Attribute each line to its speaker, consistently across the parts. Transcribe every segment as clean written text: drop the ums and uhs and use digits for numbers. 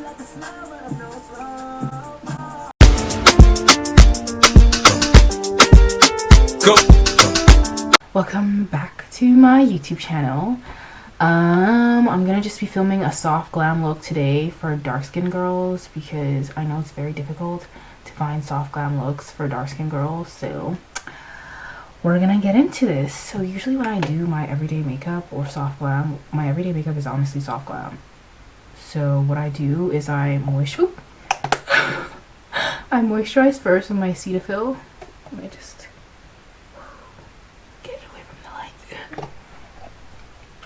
Speaker 1: Go.
Speaker 2: Welcome back to my YouTube channel. I'm gonna just be filming a soft glam look today for dark skin girls because I know it's very difficult to find soft glam looks for dark skin girls, so we're gonna get into this. So usually when I do my everyday makeup or soft glam, my everyday makeup is honestly soft glam. So what I do is I moisturize first with my Cetaphil. Let me just get away from the light.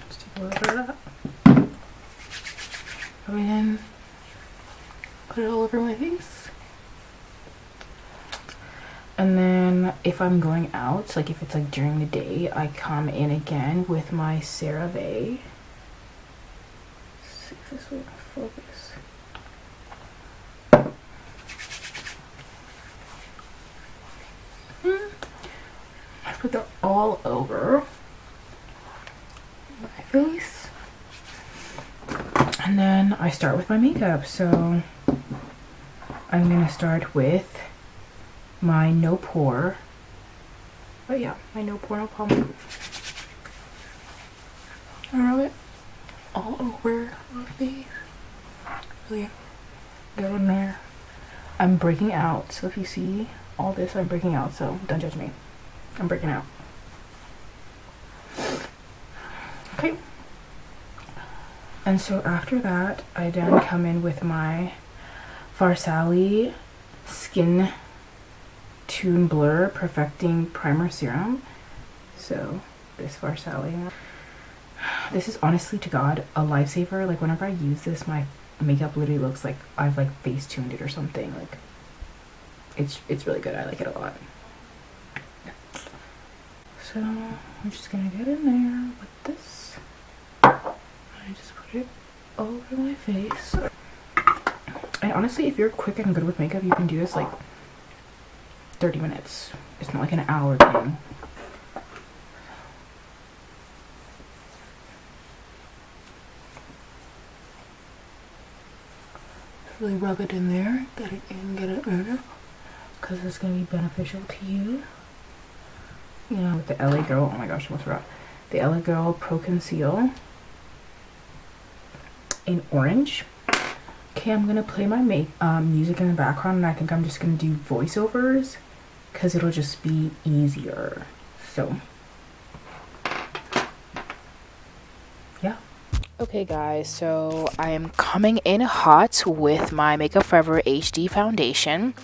Speaker 2: Just take a little bit of that. Go in, put it all over my face. And then if I'm going out, like if it's like during the day, I come in again with my CeraVe. See if this will focus. I put that all over my face. And then I start with my makeup. So I'm gonna start with my no pore, but yeah, my no pore, no problem. I rub it all over my face. Really go in there. I'm breaking out, so if you see all this, I'm breaking out, so don't judge me. I'm breaking out. Okay. And so after that, I then come in with my FARSÁLI Skintune Blur Perfecting Primer Serum. So this FARSÁLI. This is honestly to God a lifesaver. Like whenever I use this, my makeup literally looks like I've like face tuned it or something. Like it's really good. I like it a lot. So I'm just gonna get in there with this. I just put it all over my face. And honestly, if you're quick and good with makeup, you can do this like 30 minutes. It's not like an hour thing. Really rub it in there, get it in, get it in, because it's going to be beneficial to you. You know, with the LA Girl, oh my gosh, I almost forgot. The LA Girl Pro Conceal in orange. Okay, I'm going to play my music in the background, and I think I'm just going to do voiceovers because it'll just be easier. So, yeah. Okay guys, so I am coming in hot with my Makeup Forever HD foundation.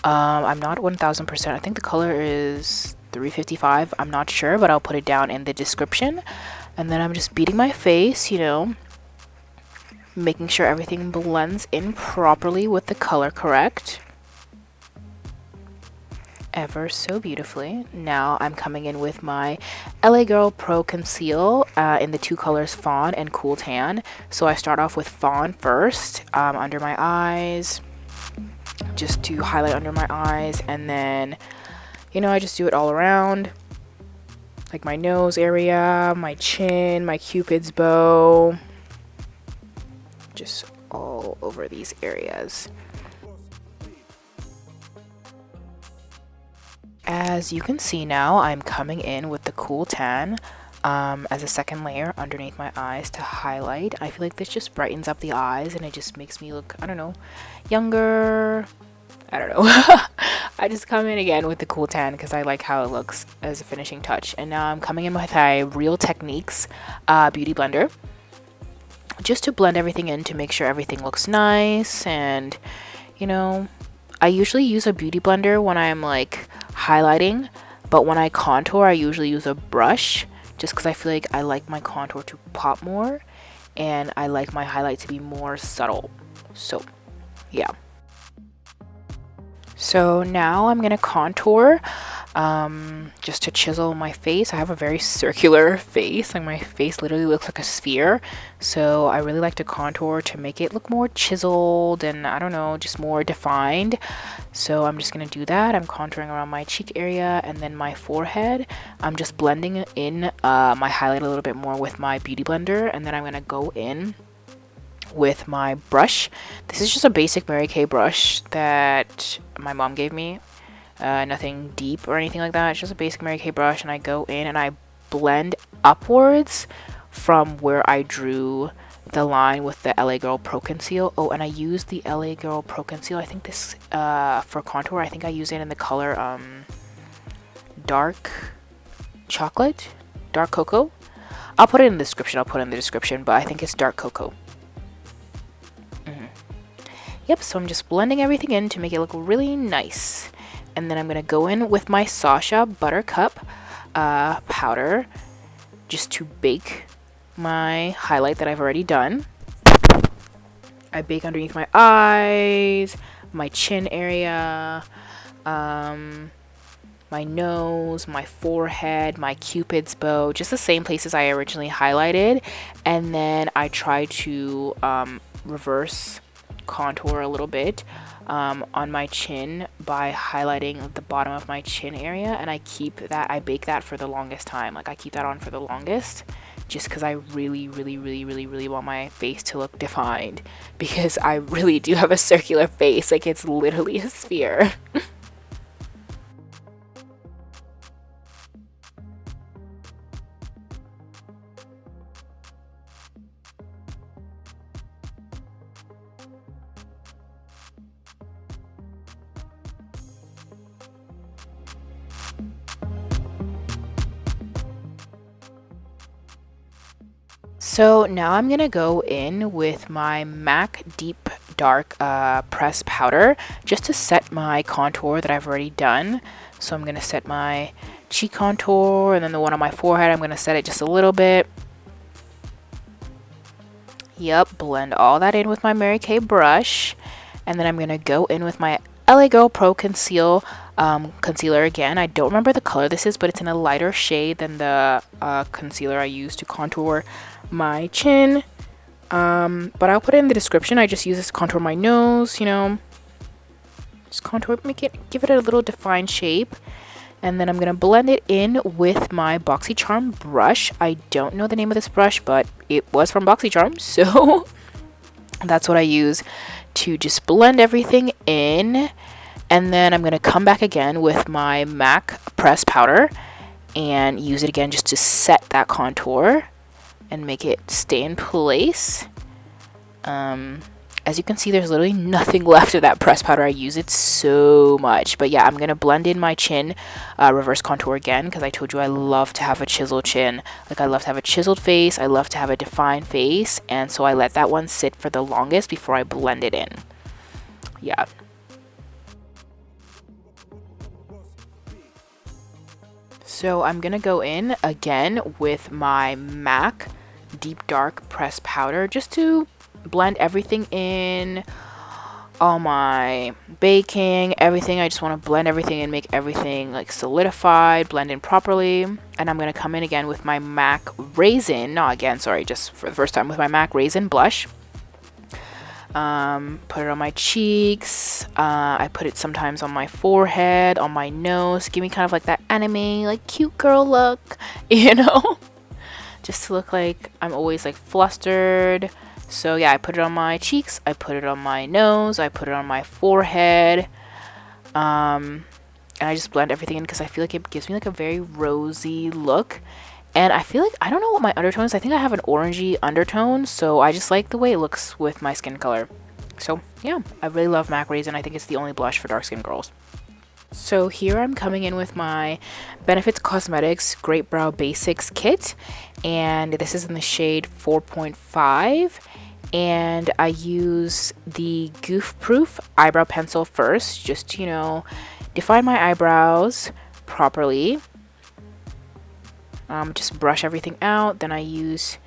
Speaker 2: I'm not 1000%. I think the color is 355. I'm not sure, but I'll put it down in the description. And then I'm just beating my face, you know, making sure everything blends in properly with the color correct. Ever so beautifully. Now I'm coming in with my LA Girl Pro Conceal in the two colors Fawn and Cool Tan. So I start off with Fawn first, under my eyes, just to highlight under my eyes, and then, you know, I just do it all around, like my nose area, my chin, my cupid's bow, just all over these areas. As you can see now, I'm coming in with the Cool Tan as a second layer underneath my eyes to highlight. I feel like this just brightens up the eyes and it just makes me look, I don't know, younger. I don't know. I just come in again with the Cool Tan because I like how it looks as a finishing touch. And now I'm coming in with my Real Techniques Beauty Blender just to blend everything in to make sure everything looks nice. And, you know, I usually use a beauty blender when I'm like highlighting, but when I contour I usually use a brush just because I feel like I like my contour to pop more and I like my highlight to be more subtle. So yeah. So now I'm gonna contour just to chisel my face. I have a very circular face, like my face literally looks like a sphere, so I really like to contour to make it look more chiseled and I don't know, just more defined. So I'm just gonna do that. I'm contouring around my cheek area and then my forehead. I'm just blending in my highlight a little bit more with my beauty blender, and then I'm gonna go in with my brush. This is just a basic Mary Kay brush that my mom gave me. Nothing deep or anything like that. It's just a basic Mary Kay brush, and I go in and I blend upwards from where I drew the line with the LA Girl Pro Conceal. Oh, and I use the LA Girl Pro Conceal. I think this for contour, I think I use it in the color dark chocolate, dark cocoa. I'll put it in the description. But I think it's dark cocoa. Yep, so I'm just blending everything in to make it look really nice. And then I'm going to go in with my Sacha Buttercup powder just to bake my highlight that I've already done. I bake underneath my eyes, my chin area, my nose, my forehead, my cupid's bow, just the same places I originally highlighted. And then I try to reverse contour a little bit on my chin by highlighting the bottom of my chin area, and I bake that for the longest time. Like, I keep that on for the longest just because I really want my face to look defined, because I really do have a circular face. Like, it's literally a sphere. So now I'm gonna go in with my MAC Deep Dark pressed powder just to set my contour that I've already done. So I'm gonna set my cheek contour, and then the one on my forehead, I'm gonna set it just a little bit. Yep, blend all that in with my Mary Kay brush, and then I'm gonna go in with my LA Girl Pro Conceal concealer again. I don't remember the color this is, but it's in a lighter shade than the concealer I used to contour my chin. But I'll put it in the description. I just use this to contour my nose, you know, just contour, give it a little defined shape. And then I'm gonna blend it in with my BoxyCharm brush. I don't know the name of this brush, but it was from BoxyCharm, so that's what I use to just blend everything in. And then I'm gonna come back again with my MAC pressed powder and use it again just to set that contour and make it stay in place. As you can see, there's literally nothing left of that pressed powder. I use it so much. But yeah, I'm gonna blend in my chin, reverse contour again, because I told you I love to have a chiseled chin. Like, I love to have a chiseled face, I love to have a defined face, and so I let that one sit for the longest before I blend it in. Yeah. So I'm gonna go in again with my MAC Deep Dark pressed powder just to blend everything in, all my baking, everything. I just want to blend everything and make everything like solidified, blend in properly. And I'm going to come in again with my MAC Raizin, not again, sorry, just for the first time, with my MAC Raizin blush. Put it on my cheeks. I put it sometimes on my forehead, on my nose. Give me kind of like that anime, like cute girl look, you know? Just to look like I'm always like flustered. So yeah, I put it on my cheeks, I put it on my nose, I put it on my forehead. And I just blend everything in because I feel like it gives me like a very rosy look. And I feel like, I don't know what my undertone is. I think I have an orangey undertone, so I just like the way it looks with my skin color. So yeah, I really love MAC Raizin. I think it's the only blush for dark skin girls. So here I'm coming in with my Benefits Cosmetics Great Brow Basics kit, and this is in the shade 4.5, and I use the Goof Proof eyebrow pencil first, just to, you know, define my eyebrows properly. Just brush everything out. Then I use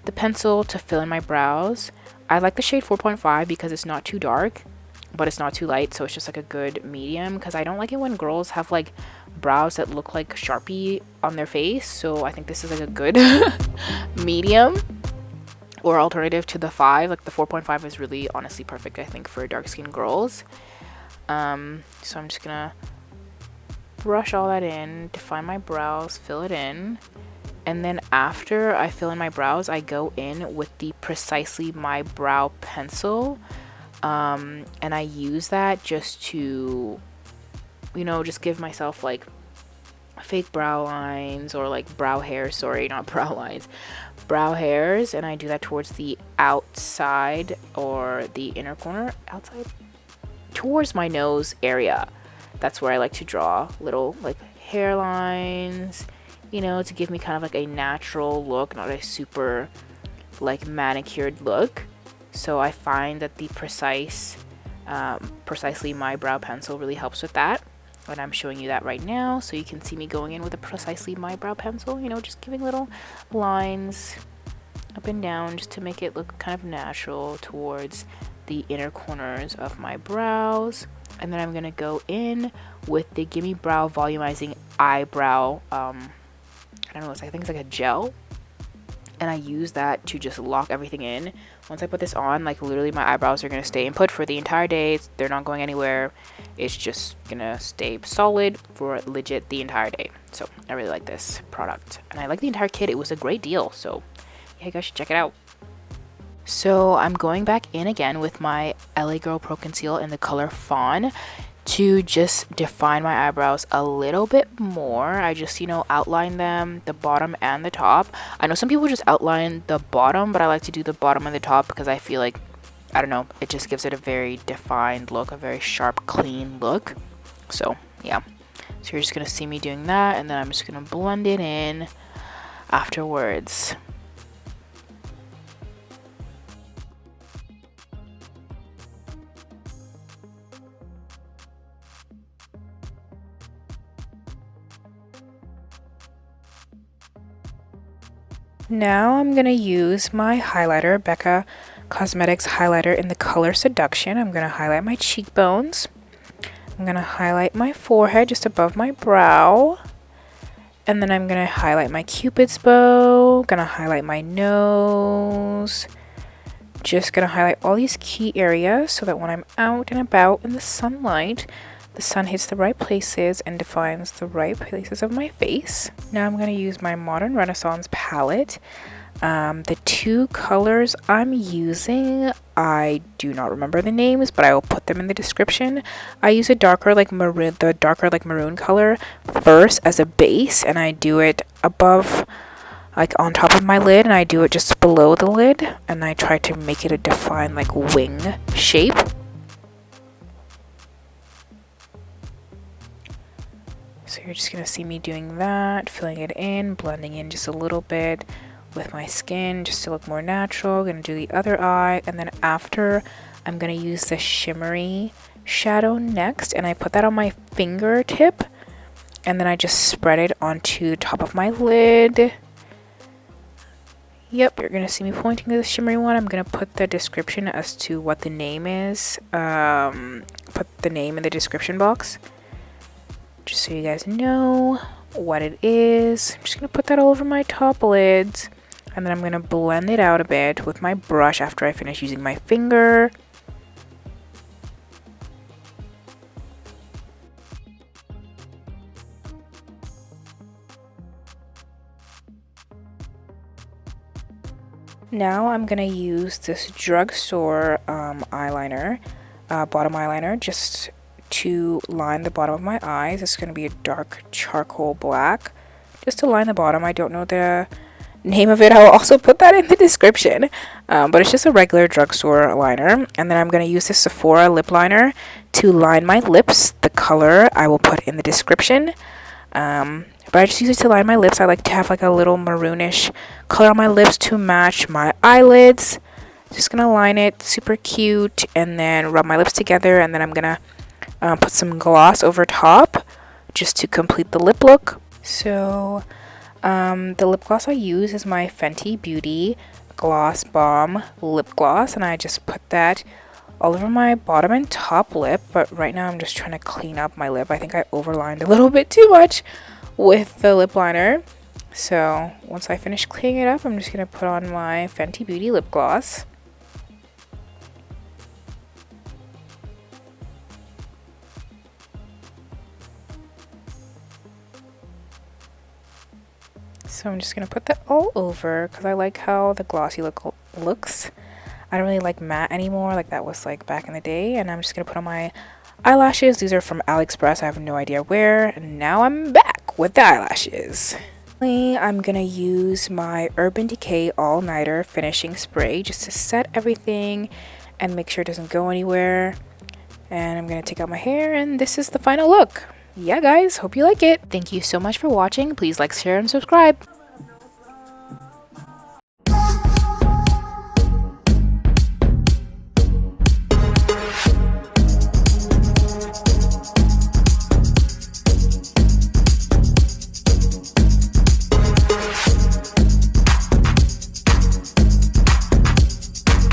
Speaker 2: the pencil to fill in my brows. I like the shade 4.5 because it's not too dark, but it's not too light, so it's just like a good medium, because I don't like it when girls have like brows that look like Sharpie on their face. So I think this is like a good medium or alternative to the 5. Like the 4.5 is really honestly perfect, I think, for dark skinned girls. So I'm just gonna brush all that in, define my brows, fill it in, And then after I fill in my brows, I go in with the Precisely My Brow pencil. And I use that just to, you know, just give myself like fake brow lines, or like brow hairs, sorry, not brow lines, brow hairs. And I do that towards the outside or the inner corner, outside, towards my nose area. That's where I like to draw little like hairlines, you know, to give me kind of like a natural look, not a super like manicured look. So I find that the Precisely My Brow pencil really helps with that. And I'm showing you that right now, so you can see me going in with a Precisely My Brow pencil, you know, just giving little lines up and down just to make it look kind of natural towards the inner corners of my brows. And then I'm gonna go in with the Gimme Brow Volumizing Eyebrow, I don't know, I think it's like a gel. And I use that to just lock everything in. Once I put this on, like literally my eyebrows are gonna stay in put for the entire day. They're not going anywhere. It's just gonna stay solid for legit the entire day. So I really like this product, and I like the entire kit. It was a great deal, so yeah, you guys should check it out. So I'm going back in again with my LA Girl Pro Conceal in the color Fawn to just define my eyebrows a little bit more. I just, you know, outline them, the bottom and the top. I know some people just outline the bottom, but I like to do the bottom and the top because I feel like, I don't know, it just gives it a very defined look, a very sharp, clean look. So yeah, so you're just gonna see me doing that, and then I'm just gonna blend it in afterwards. Now I'm going to use my highlighter, Becca Cosmetics highlighter in the color Seduction. I'm going to highlight my cheekbones. I'm going to highlight my forehead just above my brow. And then I'm going to highlight my Cupid's bow. Going to highlight my nose. Just going to highlight all these key areas so that when I'm out and about in the sunlight, the sun hits the right places and defines the right places of my face. Now I'm going to use my Modern Renaissance palette. The two colors I'm using, I do not remember the names, but I will put them in the description. I use a darker like maroon, the darker like maroon color first as a base, and I do it above, like on top of my lid, and I do it just below the lid, and I try to make it a defined like wing shape. So you're just going to see me doing that, filling it in, blending in just a little bit with my skin just to look more natural. Going to do the other eye, and then after I'm going to use the shimmery shadow next, and I put that on my fingertip, and then I just spread it onto the top of my lid. Yep, you're going to see me pointing to the shimmery one. I'm going to put the description as to what the name is. Put the name in the description box, just so you guys know what it is. I'm just going to put that all over my top lids, and then I'm going to blend it out a bit with my brush after I finish using my finger. Now I'm going to use this drugstore eyeliner, bottom eyeliner, just to line the bottom of my eyes. It's going to be a dark charcoal black, just to line the bottom. I don't know the name of it. I'll also put that in the description, but it's just a regular drugstore liner. And then I'm going to use this Sephora lip liner to line my lips. The color I will put in the description, but I just use it to line my lips. I like to have like a little maroonish color on my lips to match my eyelids. Just gonna line it super cute, and then rub my lips together, and then I'm gonna put some gloss over top just to complete the lip look. So the lip gloss I use is my Fenty Beauty Gloss Bomb lip gloss, and I just put that all over my bottom and top lip. But right now I'm just trying to clean up my lip. I think I overlined a little bit too much with the lip liner. So once I finish cleaning it up, I'm just gonna put on my Fenty Beauty lip gloss. So I'm just gonna put that all over because I like how the glossy look looks. I don't really like matte anymore, like that was like back in the day. And I'm just gonna put on my eyelashes. These are from AliExpress. I have no idea where. And now I'm back with the eyelashes. I'm gonna use my Urban Decay All Nighter finishing spray just to set everything and make sure it doesn't go anywhere. And I'm gonna take out my hair, and this is the final look. Yeah guys, hope you like it. Thank you so much for watching. Please like, share, and subscribe.